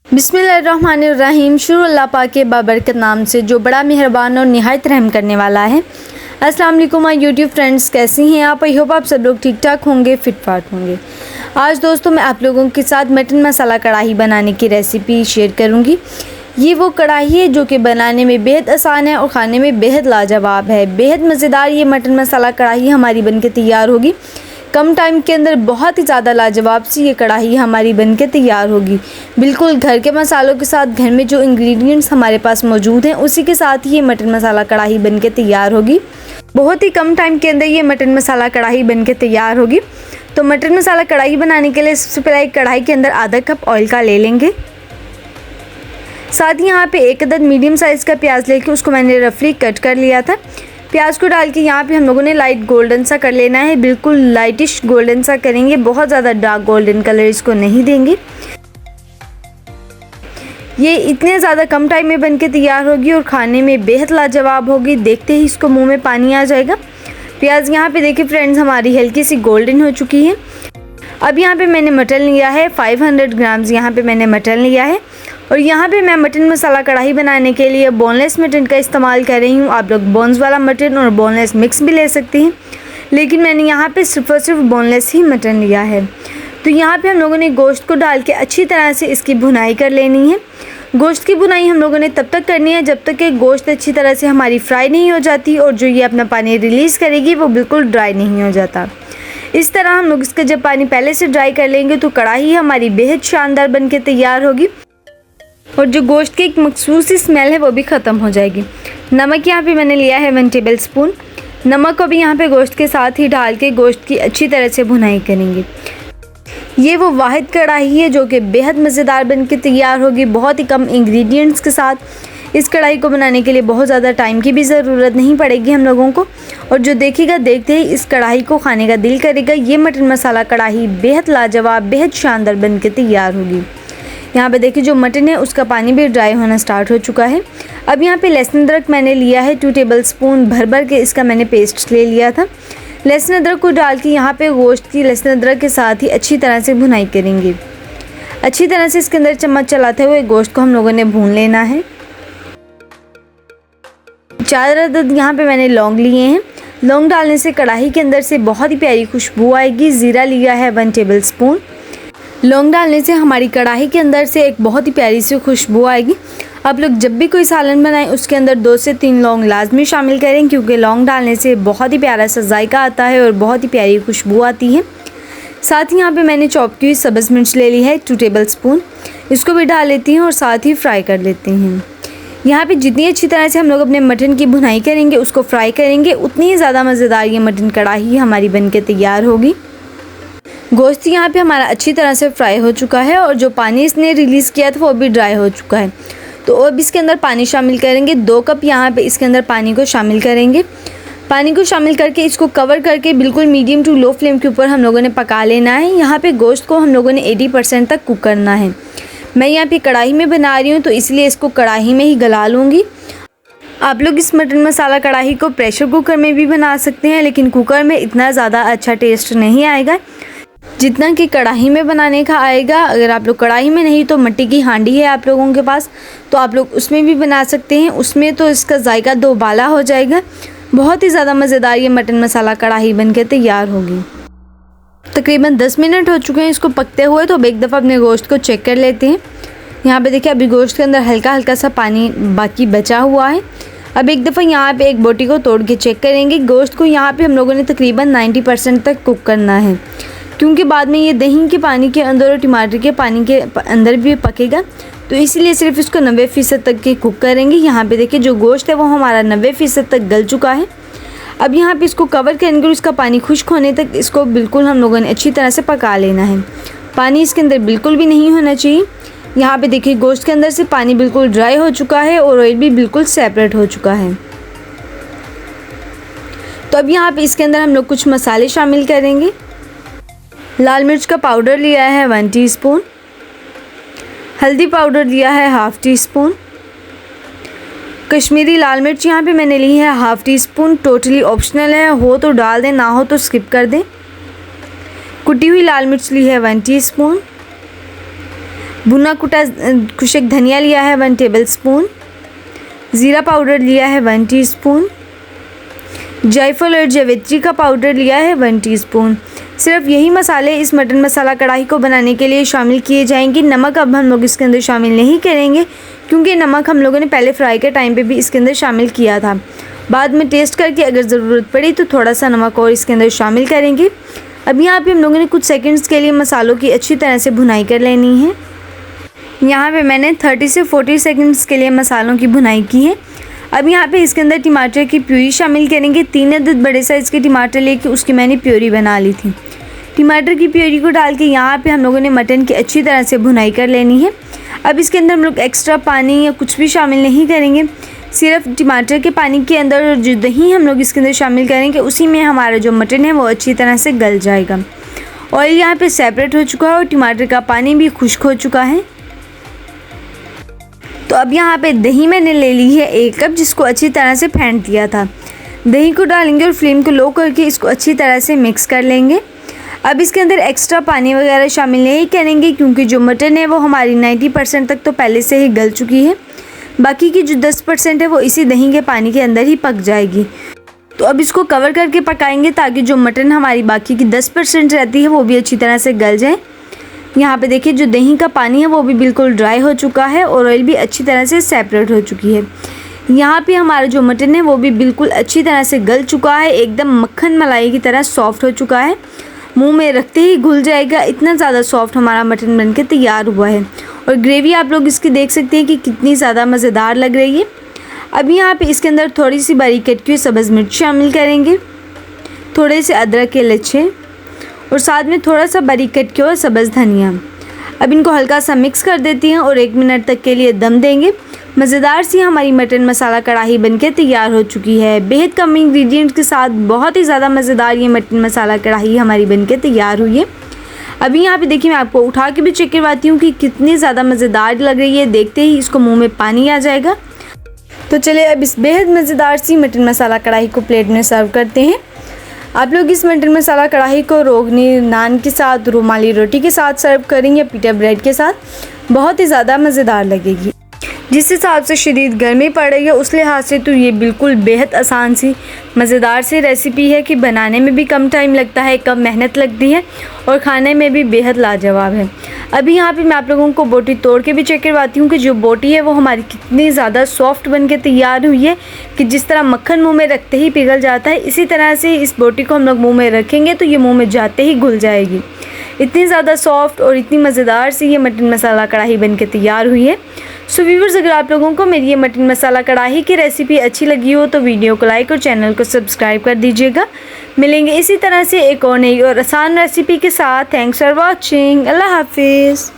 बिस्मिल्लाहिर्रहमानिर्रहीम। शुरू अल्लाह पाक के बाबरकत नाम से जो बड़ा मेहरबान और निहायत रहम करने वाला है। अस्सलाम वालेकुम माय यूट्यूब फ्रेंड्स, कैसी हैं आप? आई होप आप सब लोग ठीक ठाक होंगे, फिट फाट होंगे। आज दोस्तों मैं आप लोगों के साथ मटन मसाला कढ़ाई बनाने की रेसिपी शेयर करूंगी। ये वो कढ़ाई है जो कि बनाने में बेहद आसान है और ख़ाने में बेहद लाजवाब है। बेहद मज़ेदार ये मटन मसाला कढ़ाई हमारी बनके तैयार होगी। कम टाइम के अंदर बहुत ही ज़्यादा लाजवाब सी ये कढ़ाई हमारी बनके तैयार होगी। बिल्कुल घर के मसालों के साथ, घर में जो इंग्रेडिएंट्स हमारे पास मौजूद हैं उसी के साथ ही ये मटन मसाला कढ़ाई बनके तैयार होगी। बहुत ही कम टाइम के अंदर ये मटन मसाला कढ़ाई बनके तैयार होगी। तो मटन मसाला कढ़ाई बनाने के लिए सबसे पहले एक कढ़ाई के अंदर आधा कप ऑयल का ले लेंगे। साथ ही यहाँ पे एक अदद मीडियम साइज़ का प्याज लेके उसको मैंने रफली कट कर लिया था। प्याज को डाल के यहाँ पे हम लोगों ने लाइट गोल्डन सा कर लेना है। बिल्कुल लाइटिश गोल्डन सा करेंगे, बहुत ज़्यादा डार्क गोल्डन कलर इसको नहीं देंगे। ये इतने ज़्यादा कम टाइम में बनके तैयार होगी और खाने में बेहद लाजवाब होगी। देखते ही इसको मुंह में पानी आ जाएगा। प्याज यहाँ पे देखिए फ्रेंड्स हमारी हल्की सी गोल्डन हो चुकी है। अब यहाँ पे मैंने मटन लिया है 500 ग्राम्स। यहाँ पे मैंने मटन लिया है और यहाँ पे मैं मटन मसाला कढ़ाई बनाने के लिए बोनलेस मटन का इस्तेमाल कर रही हूँ। आप लोग बोन्स वाला मटन और बोनलेस मिक्स भी ले सकती हैं, लेकिन मैंने यहाँ पे सिर्फ और सिर्फ बोनलेस ही मटन लिया है। तो यहाँ पे हम लोगों ने गोश्त को डाल के अच्छी तरह से इसकी भुनाई कर लेनी है। गोश्त की भुनाई हम लोगों ने तब तक करनी है जब तक कि गोश्त अच्छी तरह से हमारी फ्राई नहीं हो जाती और जो ये अपना पानी रिलीज़ करेगी वो बिल्कुल ड्राई नहीं हो जाता। इस तरह हम लोग इसका जब पानी पहले से ड्राई कर लेंगे तो कढ़ाई हमारी बेहद शानदार बनके तैयार होगी और जो गोश्त की एक मखसूस स्मेल है वो भी ख़त्म हो जाएगी। नमक यहाँ पे मैंने लिया है 1 टेबल स्पून। नमक को भी यहाँ पे गोश्त के साथ ही डाल के गोश्त की अच्छी तरह से भुनाई करेंगे। ये वो वाहिद कढ़ाई है जो कि बेहद मज़ेदार बनके तैयार होगी, बहुत ही कम इंग्रेडिएंट्स के साथ। इस कढ़ाई को बनाने के लिए बहुत ज़्यादा टाइम की भी ज़रूरत नहीं पड़ेगी हम लोगों को, और जो देखेगा देखते ही इस कढ़ाई को खाने का दिल करेगा। ये मटन मसाला कढ़ाई बेहद लाजवाब, बेहद शानदार बनके तैयार होगी। यहाँ पे देखिए जो मटन है उसका पानी भी ड्राई होना स्टार्ट हो चुका है। अब यहाँ पे लहसुन अदरक मैंने लिया है 2 टेबल स्पून। भर के इसका मैंने पेस्ट ले लिया था। लहसुन अदरक को डाल के यहाँ पे गोश्त की लहसुन अदरक के साथ ही अच्छी तरह से भुनाई करेंगे। अच्छी तरह से इसके अंदर चम्मच चलाते हुए गोश्त को हम लोगों ने भून लेना है। 4 अदद यहाँ पे मैंने लौंग लिए हैं। लौंग डालने से कढ़ाई के अंदर से बहुत ही प्यारी खुशबू आएगी। ज़ीरा लिया है 1 टेबल स्पून। लौंग डालने से हमारी कढ़ाई के अंदर से एक बहुत ही प्यारी सी खुशबू आएगी। आप लोग जब भी कोई सालन बनाएं उसके अंदर 2 से 3 लौंग लाजमी शामिल करें, क्योंकि लौंग डालने से बहुत ही प्यारा सा जायका आता है और बहुत ही प्यारी खुशबू आती है। साथ ही यहाँ पे मैंने चॉप की हुई सब्ज़ मिर्च ले ली है 2 टेबल स्पून। इसको भी डाल लेती हैं और साथ ही फ्राई कर लेते हैं। यहाँ पे जितनी अच्छी तरह से हम लोग अपने मटन की भुनाई करेंगे, उसको फ्राई करेंगे, उतनी ही ज़्यादा मज़ेदार ये मटन कढ़ाई हमारी बनके तैयार होगी। गोश्त यहाँ पे हमारा अच्छी तरह से फ्राई हो चुका है और जो पानी इसने रिलीज़ किया था वो भी ड्राई हो चुका है। तो अब इसके अंदर पानी शामिल करेंगे। 2 कप यहाँ पे इसके अंदर पानी को शामिल करेंगे। पानी को शामिल करके इसको कवर करके बिल्कुल मीडियम टू लो फ्लेम के ऊपर हम लोगों ने पका लेना है। यहाँ पे गोश्त को हम लोगों ने 80% तक कुक करना है। मैं यहाँ पे कढ़ाई में बना रही हूँ तो इसलिए इसको कढ़ाई में ही गला लूँगी। आप लोग इस मटन मसाला कढ़ाई को प्रेशर कुकर में भी बना सकते हैं, लेकिन कुकर में इतना ज़्यादा अच्छा टेस्ट नहीं आएगा जितना कि कढ़ाई में बनाने का आएगा। अगर आप लोग कढ़ाई में नहीं तो मिट्टी की हांडी है आप लोगों के पास तो आप लोग उसमें भी बना सकते हैं। उसमें तो इसका जायका दोबाला हो जाएगा। बहुत ही ज़्यादा मज़ेदार ये मटन मसाला कढ़ाई बनके तैयार होगी। तकरीबन 10 मिनट हो चुके हैं इसको पकते हुए, तो अब एक दफ़ा अपने गोश्त को चेक कर लेते हैं। यहाँ पे देखिए अभी गोश्त के अंदर हल्का हल्का सा पानी बाकी बचा हुआ है। अब एक दफ़ा यहाँ पे एक बोटी को तोड़ के चेक करेंगे। गोश्त को यहाँ पे हम लोगों ने तकरीबन 90% तक कुक करना है, क्योंकि बाद में ये दही के पानी के अंदर और टमाटर के पानी के अंदर भी पकेगा, तो इसलिए सिर्फ इसको 90% तक के कुक करेंगे। यहाँ पे देखिए जो गोश्त है वो हमारा 90% तक गल चुका है। अब यहाँ पे इसको कवर करेंगे और इसका पानी खुश्क होने तक इसको बिल्कुल हम लोगों ने अच्छी तरह से पका लेना है। पानी इसके अंदर बिल्कुल भी नहीं होना चाहिए। यहाँ पे देखिए गोश्त के अंदर से पानी बिल्कुल ड्राई हो चुका है और ऑयल भी बिल्कुल सेपरेट हो चुका है। तो अब यहाँ पे इसके अंदर हम लोग कुछ मसाले शामिल करेंगे। लाल मिर्च का पाउडर लिया है 1 टीस्पून। हल्दी पाउडर लिया है 1/2 टीस्पून। कश्मीरी लाल मिर्च यहाँ पे मैंने ली है 1/2 टीस्पून। टोटली ऑप्शनल है, हो तो डाल दें, ना हो तो स्किप कर दें। कुटी हुई लाल मिर्च ली है 1 टीस्पून। भुना कुटा खुशक धनिया लिया है 1 टेबलस्पून, ज़ीरा पाउडर लिया है 1 टीस्पून, जायफल और जावित्री का पाउडर लिया है 1 टीस्पून। सिर्फ यही मसाले इस मटन मसाला कढ़ाई को बनाने के लिए शामिल किए जाएंगे। नमक अब हम लोग इसके अंदर शामिल नहीं करेंगे, क्योंकि नमक हम लोगों ने पहले फ्राई के टाइम पे भी इसके अंदर शामिल किया था। बाद में टेस्ट करके अगर ज़रूरत पड़ी तो थोड़ा सा नमक और इसके अंदर शामिल करेंगे। अब यहाँ पे हम लोगों ने कुछ सेकंड्स के लिए मसालों की अच्छी तरह से भुनाई कर लेनी है। यहाँ पे मैंने 30 से 40 सेकंड्स के लिए मसालों की भुनाई की है। अब यहाँ पे इसके अंदर टमाटर की प्यूरी शामिल करेंगे। 3 अदद बड़े साइज़ के टमाटर लेके उसकी मैंने प्यूरी बना ली थी। टमाटर की प्यूरी को डाल के यहाँ पे हम लोगों ने मटन की अच्छी तरह से भुनाई कर लेनी है। अब इसके अंदर हम लोग एक्स्ट्रा पानी या कुछ भी शामिल नहीं करेंगे। सिर्फ टमाटर के पानी के अंदर जो दही हम लोग इसके अंदर शामिल करेंगे, उसी में हमारा जो मटन है वो अच्छी तरह से गल जाएगा। ऑयल यहाँ पे सेपरेट हो चुका है और टमाटर का पानी भी खुश्क हो चुका है। तो अब यहाँ पे दही मैंने ले ली है 1 कप, जिसको अच्छी तरह से फेंट दिया था। दही को डालेंगे और फ्लेम को लो करके इसको अच्छी तरह से मिक्स कर लेंगे। अब इसके अंदर एक्स्ट्रा पानी वगैरह शामिल नहीं करेंगे, क्योंकि जो मटन है वो हमारी 90% तक तो पहले से ही गल चुकी है। बाकी की जो 10% है वो इसी दही के पानी के अंदर ही पक जाएगी। तो अब इसको कवर करके पकाएंगे, ताकि जो मटन हमारी बाकी की 10% रहती है वो भी अच्छी तरह से गल जाए। यहाँ पे देखिए जो दही का पानी है वो भी बिल्कुल ड्राई हो चुका है और ऑयल भी अच्छी तरह से सेपरेट हो चुकी है। यहाँ पे हमारा जो मटन है वो भी बिल्कुल अच्छी तरह से गल चुका है, एकदम मक्खन मलाई की तरह सॉफ्ट हो चुका है। मुंह में रखते ही घुल जाएगा, इतना ज़्यादा सॉफ्ट हमारा मटन बनके तैयार हुआ है। और ग्रेवी आप लोग इसकी देख सकते हैं कि कितनी ज़्यादा मज़ेदार लग रही है। अब यहाँ पे इसके अंदर थोड़ी सी बारीक कट की हुई सब्ज़ मिर्च शामिल करेंगे, थोड़े से अदरक के लच्छे और साथ में थोड़ा सा बारीक कट किया हुआ सब्ज़ धनिया। अब इनको हल्का सा मिक्स कर देती हैं और 1 मिनट तक के लिए दम देंगे। मज़ेदार सी हमारी मटन मसाला कढ़ाई बनके तैयार हो चुकी है। बेहद कम इंग्रेडिएंट्स के साथ बहुत ही ज़्यादा मज़ेदार ये मटन मसाला कढ़ाई हमारी बनके तैयार हुई है। अभी यहाँ पे देखिए, मैं आपको उठा के भी चेक करवाती हूँ कि कितनी ज़्यादा मज़ेदार लग रही है। देखते ही इसको मुँह में पानी आ जाएगा। तो चलिए अब इस बेहद मज़ेदार सी मटन मसाला कढ़ाई को प्लेट में सर्व करते हैं। आप लोग इस मटन मसाला कढ़ाई को रोगनी नान के साथ, रुमाली रोटी के साथ सर्व करें या पीटा ब्रेड के साथ, बहुत ही ज़्यादा मज़ेदार लगेगी। जिस हिसाब से शदीद गर्मी पड़ रही है उस लिहाज से तो ये बिल्कुल बेहद आसान सी मज़ेदार सी रेसिपी है कि बनाने में भी कम टाइम लगता है, कम मेहनत लगती है और खाने में भी बेहद लाजवाब है। अभी यहाँ पे मैं आप लोगों को बोटी तोड़ के भी चेक करवाती हूँ कि जो बोटी है वो हमारी कितनी ज़्यादा सॉफ्ट बन के तैयार हुई है कि जिस तरह मक्खन मुँह में रखते ही पिघल जाता है, इसी तरह से इस बोटी को हम लोग मुँह में रखेंगे तो ये मुँह में जाते ही घुल जाएगी। इतनी ज़्यादा सॉफ्ट और इतनी मज़ेदार सी ये मटन मसाला कढ़ाई बन के तैयार हुई है। सो व्यूअर्स, अगर आप लोगों को मेरी ये मटन मसाला कढ़ाई की रेसिपी अच्छी लगी हो तो वीडियो को लाइक और चैनल को सब्सक्राइब कर दीजिएगा। मिलेंगे इसी तरह से एक और नई और आसान रेसिपी के साथ। Thanks for watching. अल्लाह हाफिज़।